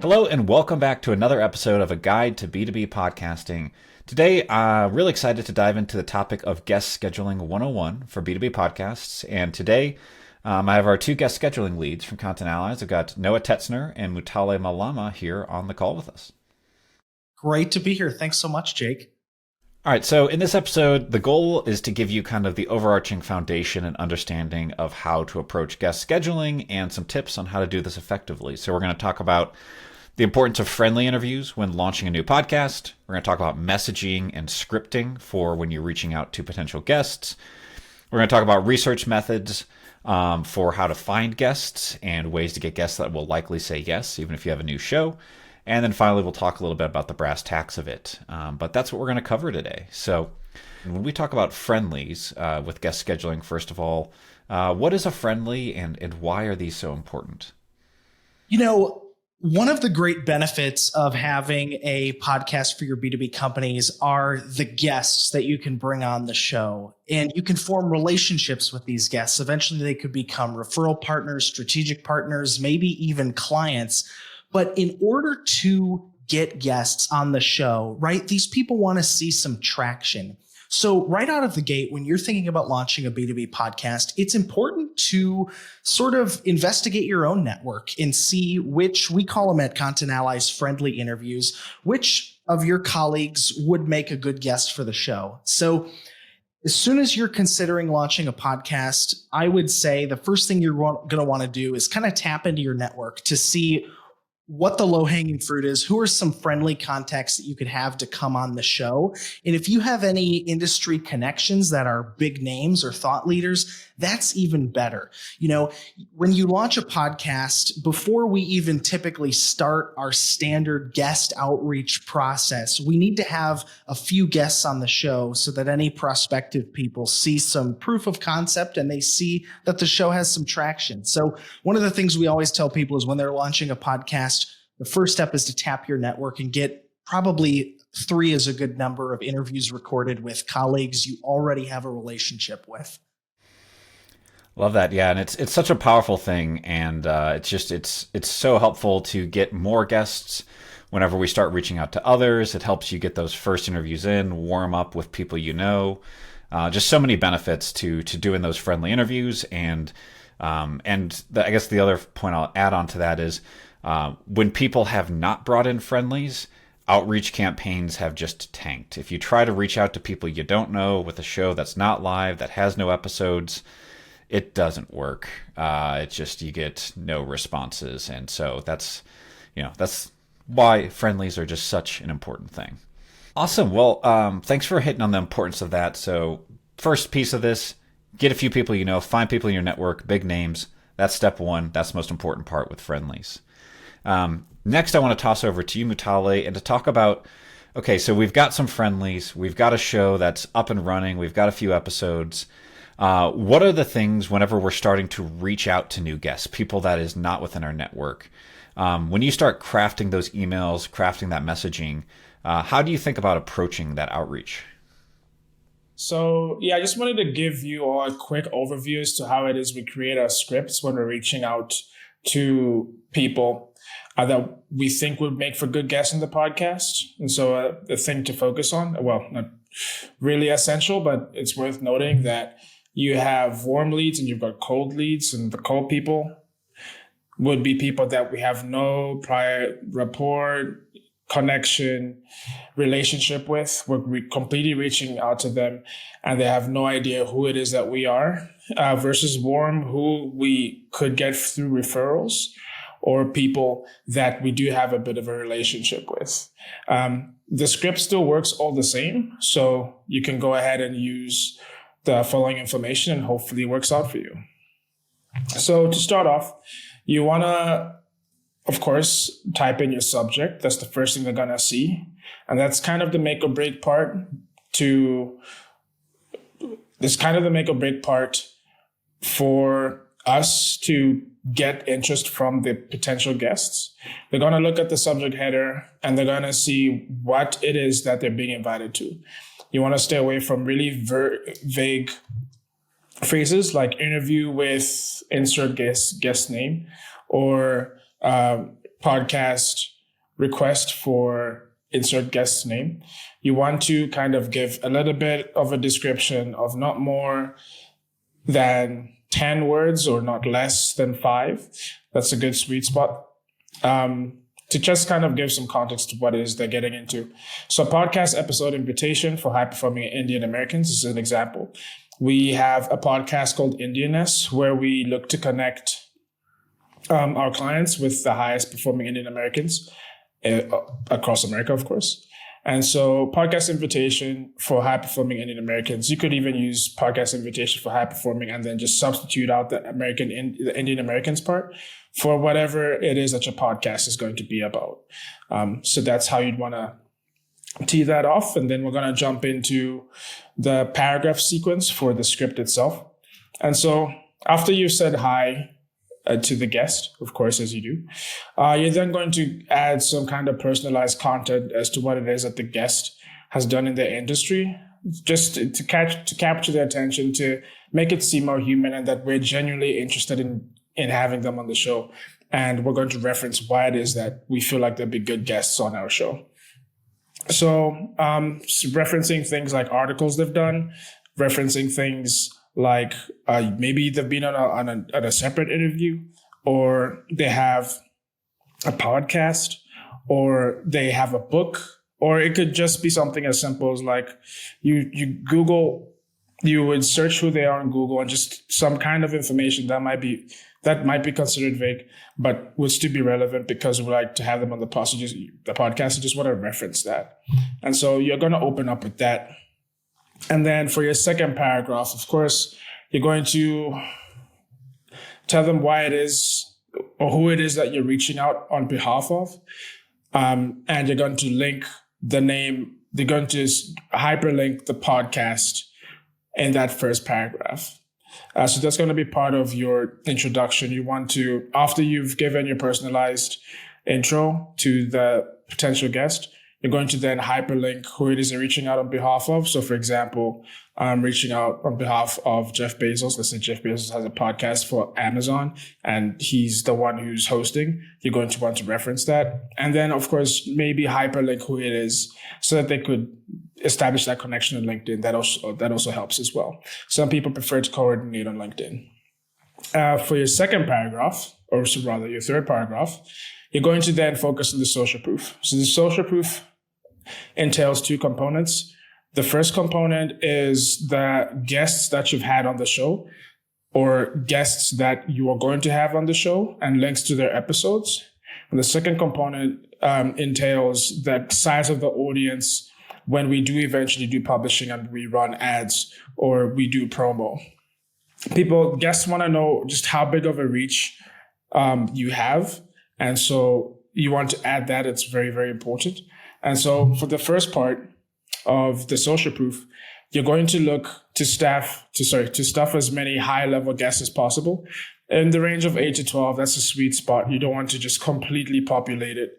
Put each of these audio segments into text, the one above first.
Hello and welcome back to another episode of A Guide to B2B Podcasting. Today, really excited to dive into the topic of guest scheduling 101 for B2B podcasts. And today, I have our two guest scheduling leads from Content Allies. I've got Noah Tetzner and Mutale Malama here on the call with us. Great to be here. Thanks so much, Jake. All right, so in this episode, the goal is to give you kind of the overarching foundation and understanding of how to approach guest scheduling and some tips on how to do this effectively. So we're going to talk about the importance of friendly interviews when launching a new podcast. We're going to talk about messaging and scripting for when you're reaching out to potential guests. We're going to talk about research methods for how to find guests and ways to get guests that will likely say yes, even if you have a new show. And then finally, we'll talk a little bit about the brass tacks of it. But that's what we're going to cover today. So when we talk about friendlies with guest scheduling, first of all, what is a friendly and why are these so important? You know, one of the great benefits of having a podcast for your B2B companies are the guests that you can bring on the show. And you can form relationships with these guests. Eventually, they could become referral partners, strategic partners, maybe even clients. But in order to get guests on the show, right, these people want to see some traction. So right out of the gate, when you're thinking about launching a B2B podcast, it's important to sort of investigate your own network and see which, we call them at Content Allies, friendly interviews, which of your colleagues would make a good guest for the show. So as soon as you're considering launching a podcast, I would say the first thing you're going to want to do is kind of tap into your network to see what the low-hanging fruit is, who are some friendly contacts that you could have to come on the show. And if you have any industry connections that are big names or thought leaders, that's even better. You know, when you launch a podcast, before we even typically start our standard guest outreach process, we need to have a few guests on the show so that any prospective people see some proof of concept and they see that the show has some traction. So one of the things we always tell people is when they're launching a podcast, the first step is to tap your network and get probably 3 is a good number of interviews recorded with colleagues you already have a relationship with. Love that, yeah, and it's such a powerful thing, and it's so helpful to get more guests whenever we start reaching out to others. It helps you get those first interviews in, warm up with people you know. Just so many benefits to doing those friendly interviews, and I guess the other point I'll add on to that is when people have not brought in friendlies, outreach campaigns have just tanked. If you try to reach out to people you don't know with a show that's not live, that has no episodes, it doesn't work. It's just you get no responses, and so that's why friendlies are just such an important thing. Awesome. Well, thanks for hitting on the importance of that. So first piece of this, get a few people you know, find people in your network, big names. That's step one. That's the most important part with friendlies. Next, I want to toss over to you, Mutale, and to talk about, okay, so we've got some friendlies. We've got a show that's up and running. We've got a few episodes. What are the things whenever we're starting to reach out to new guests, people that is not within our network? When you start crafting those emails, crafting that messaging, how do you think about approaching that outreach? So, I just wanted to give you all a quick overview as to how it is we create our scripts when we're reaching out to people that we think would make for good guests in the podcast. And so the thing to focus on, well, not really essential, but it's worth noting that you have warm leads and you've got cold leads, and the cold people would be people that we have no prior rapport, connection, relationship with. We're completely reaching out to them and they have no idea who it is that we are, versus warm, who we could get through referrals or people that we do have a bit of a relationship with. The script still works all the same, so you can go ahead and use the following information and hopefully it works out for you. So to start off, you want to, of course, type in your subject. That's the first thing they're going to see. And that's kind of the make or break part for us to get interest from the potential guests. They're going to look at the subject header and they're going to see what it is that they're being invited to. You want to stay away from really vague phrases like interview with insert guest name or podcast request for insert guest name, you want to kind of give a little bit of a description of not more than 10 words or not less than 5. That's a good sweet spot. To just kind of give some context to what it is they're getting into. So podcast episode invitation for high-performing Indian Americans is an example. We have a podcast called Indianness, where we look to connect our clients with the highest performing Indian Americans across America, of course. And so podcast invitation for high performing Indian Americans, you could even use podcast invitation for high performing and then just substitute out the Indian Americans part for whatever it is that your podcast is going to be about. So that's how you'd want to tee that off. And then we're going to jump into the paragraph sequence for the script itself. And so after you've said hi to the guest, of course, as you do, you're then going to add some kind of personalized content as to what it is that the guest has done in their industry, just to capture their attention, to make it seem more human and that we're genuinely interested in having them on the show. And we're going to reference why it is that we feel like they'll be good guests on our show. So referencing things like articles they've done, referencing things like maybe they've been on a separate interview, or they have a podcast, or they have a book, or it could just be something as simple as like you would search who they are on Google and just some kind of information that might be considered vague, but would still be relevant because we like to have them on the podcast. You just want to reference that. And so you're going to open up with that. And then for your second paragraph, of course, you're going to tell them why it is or who it is that you're reaching out on behalf of. And you're going to link the name. They're going to hyperlink the podcast in that first paragraph. So that's going to be part of your introduction. You want to, after you've given your personalized intro to the potential guest, you're going to then hyperlink who it is you're reaching out on behalf of. So for example, I'm reaching out on behalf of Jeff Bezos. Let's say Jeff Bezos has a podcast for Amazon and he's the one who's hosting. You're going to want to reference that. And then of course, maybe hyperlink who it is so that they could establish that connection on LinkedIn. That also helps as well. Some people prefer to coordinate on LinkedIn. For your second paragraph, or rather your third paragraph, you're going to then focus on the social proof. So the social proof entails two components. The first component is the guests that you've had on the show or guests that you are going to have on the show and links to their episodes. And the second component entails the size of the audience when we do eventually do publishing and we run ads or we do promo. Guests want to know just how big of a reach you have. And so you want to add that. It's very, very important. And so for the first part of the social proof, you're going to look to stuff as many high-level guests as possible. In the range of 8 to 12, that's a sweet spot. You don't want to just completely populate it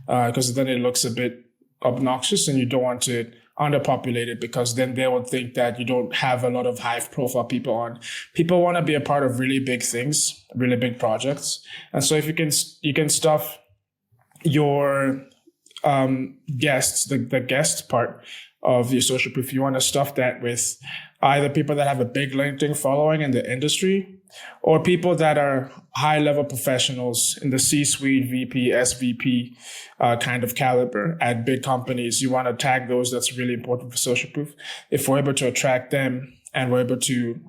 because then it looks a bit obnoxious, and you don't want to underpopulate it because then they will think that you don't have a lot of high-profile people on. People want to be a part of really big things, really big projects. And so if you can stuff your guests, the guest part of your social proof, you want to stuff that with either people that have a big LinkedIn following in the industry or people that are high-level professionals in the C-suite, VP, SVP kind of caliber at big companies. You want to tag those. That's really important for social proof. If we're able to attract them and we're able to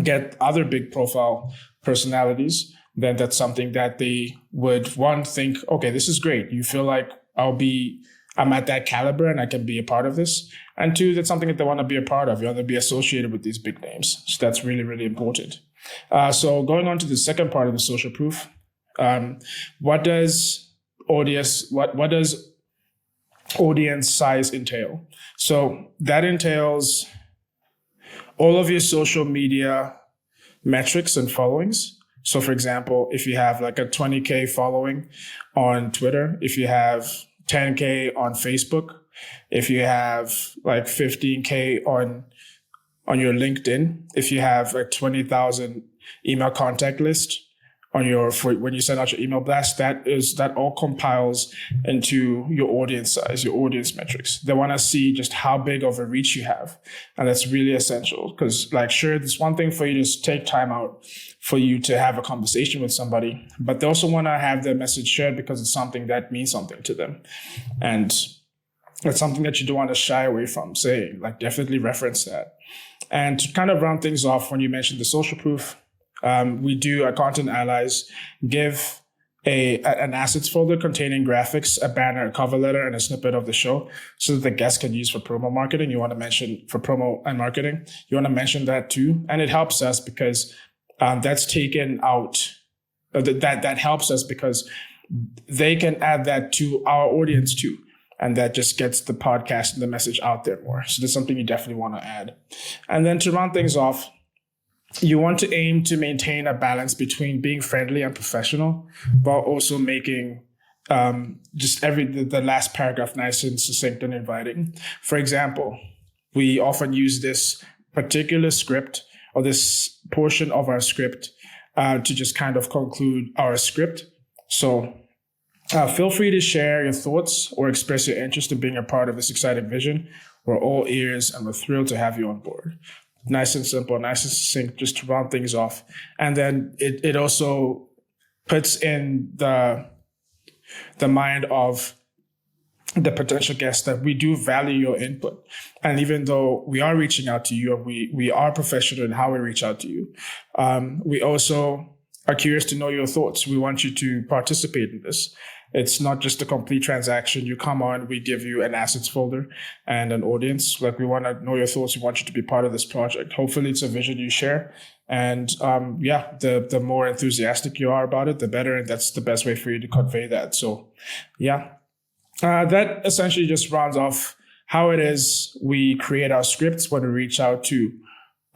get other big profile personalities, then that's something that they would, one, think, okay, this is great. You feel like I'm at that caliber and I can be a part of this. And two, that's something that they want to be a part of. You want to be associated with these big names. So that's really, really important. So going on to the second part of the social proof, what does audience size entail? So that entails all of your social media metrics and followings. So for example, if you have like a 20K following on Twitter, if you have 10K on Facebook, if you have like 15K on your LinkedIn, if you have a 20,000 email contact list on your, for when you send out your email blast, that all compiles into your audience size, your audience metrics. They want to see just how big of a reach you have. And that's really essential because, like, sure, it's one thing for you to take time out for you to have a conversation with somebody, but they also want to have their message shared because it's something that means something to them. And it's something that you don't want to shy away from saying, like, definitely reference that. And to kind of round things off, when you mentioned the social proof, we do our content allies give an assets folder containing graphics, a banner, a cover letter, and a snippet of the show so that the guest can use for promo marketing. You want to mention for promo and marketing, you want to mention that too. And it helps us because that's taken out, that helps us because they can add that to our audience too. And that just gets the podcast and the message out there more. So that's something you definitely want to add. And then to round things off, you want to aim to maintain a balance between being friendly and professional, while also making just the last paragraph nice and succinct and inviting. For example, we often use this particular script or this portion of our script to just kind of conclude our script. So feel free to share your thoughts or express your interest in being a part of this exciting vision. We're all ears and we're thrilled to have you on board. Nice and simple, nice and succinct, just to round things off. And then it also puts in the mind of the potential guest that we do value your input. And even though we are reaching out to you and we are professional in how we reach out to you, we also are curious to know your thoughts. We want you to participate in this. It's not just a complete transaction. You come on, we give you an assets folder and an audience. Like, we want to know your thoughts. We want you to be part of this project. Hopefully it's a vision you share. And the more enthusiastic you are about it, the better. And that's the best way for you to convey that. So that essentially just rounds off how it is we create our scripts when we reach out to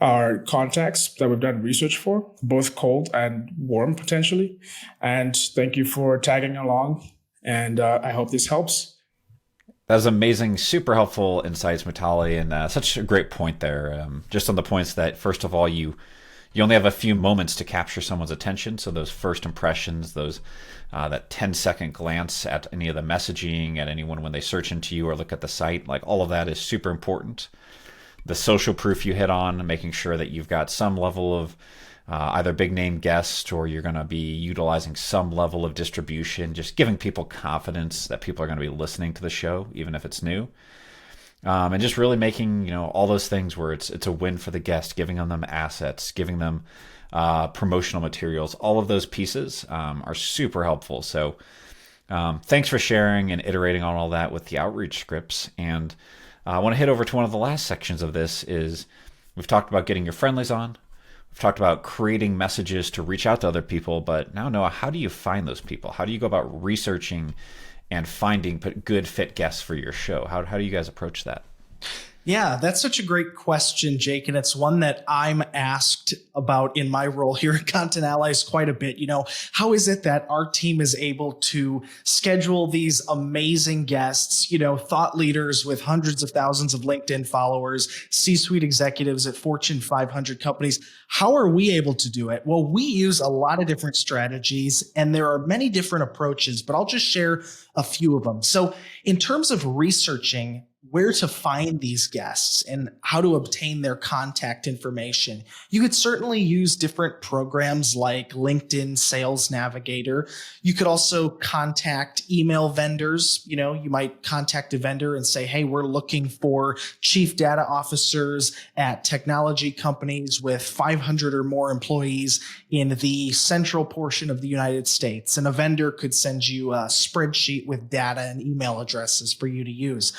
our contacts that we've done research for, both cold and warm potentially. And thank you for tagging along. And I hope this helps. That was amazing, super helpful insights, Mutale, and such a great point there. Just on the points that, first of all, you only have a few moments to capture someone's attention. So those first impressions, those that 10-second glance at any of the messaging, at anyone when they search into you or look at the site, like, all of that is super important. The social proof you hit on, making sure that you've got some level of either big name guest, or you're going to be utilizing some level of distribution, just giving people confidence that people are going to be listening to the show, even if it's new. And just really making, all those things where it's a win for the guest, giving them assets, giving them promotional materials. All of those pieces are super helpful. So thanks for sharing and iterating on all that with the outreach scripts. And I want to hit over to one of the last sections of this. Is we've talked about getting your friendlies on. We've talked about creating messages to reach out to other people. But now, Noah, how do you find those people? How do you go about researching and finding good fit guests for your show? How do you guys approach that? Yeah, that's such a great question, Jake. And it's one that I'm asked about in my role here at Content Allies quite a bit. How is it that our team is able to schedule these amazing guests, thought leaders with hundreds of thousands of LinkedIn followers, C-suite executives at Fortune 500 companies? How are we able to do it? Well, we use a lot of different strategies, and there are many different approaches, but I'll just share a few of them. So in terms of researching where to find these guests and how to obtain their contact information, you could certainly use different programs like LinkedIn Sales Navigator. You could also contact email vendors. You might contact a vendor and say, hey, we're looking for chief data officers at technology companies with 500 or more employees in the central portion of the United States. And a vendor could send you a spreadsheet with data and email addresses for you to use.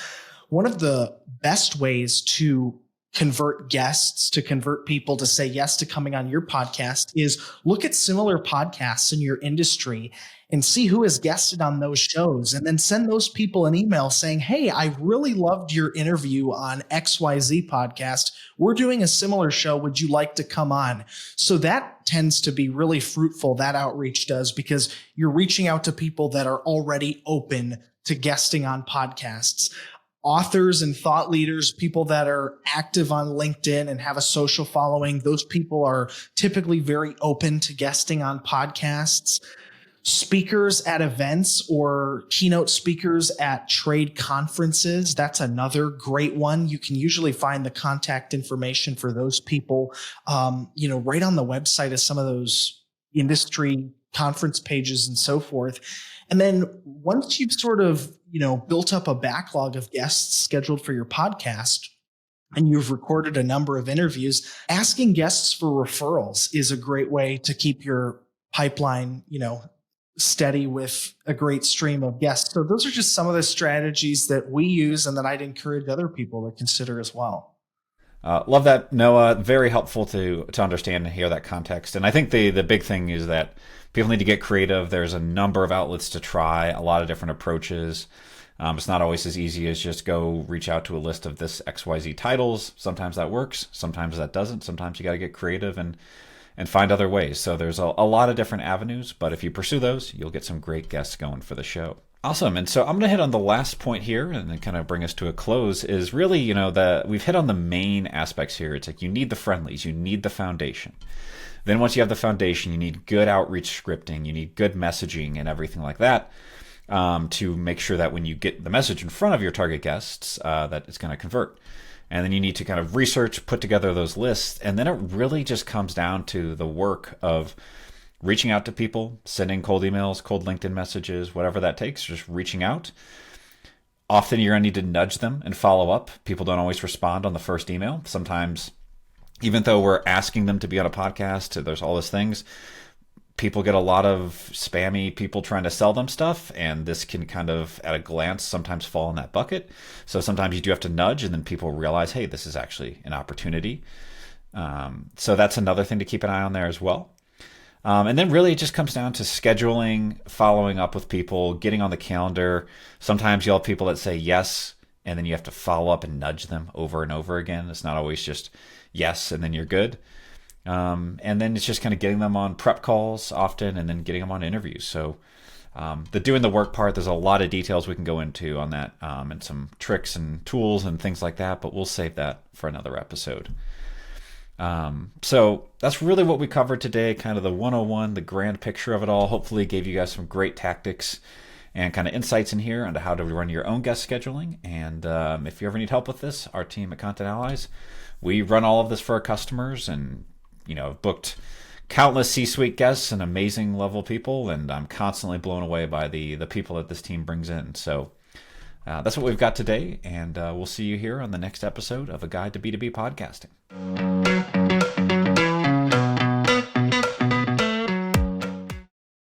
One of the best ways to convert guests, to convert people to say yes to coming on your podcast, is look at similar podcasts in your industry and see who has guested on those shows, and then send those people an email saying, hey, I really loved your interview on XYZ podcast. We're doing a similar show. Would you like to come on? So that tends to be really fruitful, that outreach does, because you're reaching out to people that are already open to guesting on podcasts. authors and thought leaders, people that are active on LinkedIn and have a social following. Those people are typically very open to guesting on podcasts. Speakers at events or keynote speakers at trade conferences. That's another great one. You can usually find the contact information for those people, right on the website of some of those industry conference pages and so forth. And then once you've sort of, built up a backlog of guests scheduled for your podcast, and you've recorded a number of interviews, asking guests for referrals is a great way to keep your pipeline, steady with a great stream of guests. So those are just some of the strategies that we use and that I'd encourage other people to consider as well. Love that, Noah. Very helpful to understand and hear that context. And I think the big thing is that people need to get creative. There's a number of outlets to try, a lot of different approaches. It's not always as easy as just go reach out to a list of this XYZ titles. Sometimes that works. Sometimes that doesn't. Sometimes you got to get creative and find other ways. So there's a lot of different avenues, but if you pursue those, you'll get some great guests going for the show. Awesome. And so I'm going to hit on the last point here and then kind of bring us to a close is really, we've hit on the main aspects here. It's like you need the friendlies, you need the foundation. Then once you have the foundation, you need good outreach scripting, you need good messaging and everything like that to make sure that when you get the message in front of your target guests, that it's going to convert. And then you need to kind of research, put together those lists. And then it really just comes down to the work of reaching out to people, sending cold emails, cold LinkedIn messages, whatever that takes, just reaching out. Often you're going to need to nudge them and follow up. People don't always respond on the first email. Sometimes, even though we're asking them to be on a podcast, there's all these things. People get a lot of spammy people trying to sell them stuff, and this can kind of, at a glance, sometimes fall in that bucket. So sometimes you do have to nudge, and then people realize, hey, this is actually an opportunity. So that's another thing to keep an eye on there as well. And then really it just comes down to scheduling, following up with people, getting on the calendar. Sometimes you'll have people that say yes, and then you have to follow up and nudge them over and over again. It's not always just yes, and then you're good. And then it's just kind of getting them on prep calls often and then getting them on interviews. So the doing the work part, there's a lot of details we can go into on that and some tricks and tools and things like that, but we'll save that for another episode. So that's really what we covered today, kind of the 101, the grand picture of it all. Hopefully gave you guys some great tactics and kind of insights in here into how to run your own guest scheduling. And if you ever need help with this, our team at Content Allies, we run all of this for our customers and booked countless C-suite guests and amazing level people, and I'm constantly blown away by the people that this team brings in. So that's what we've got today, and we'll see you here on the next episode of A Guide to B2B Podcasting.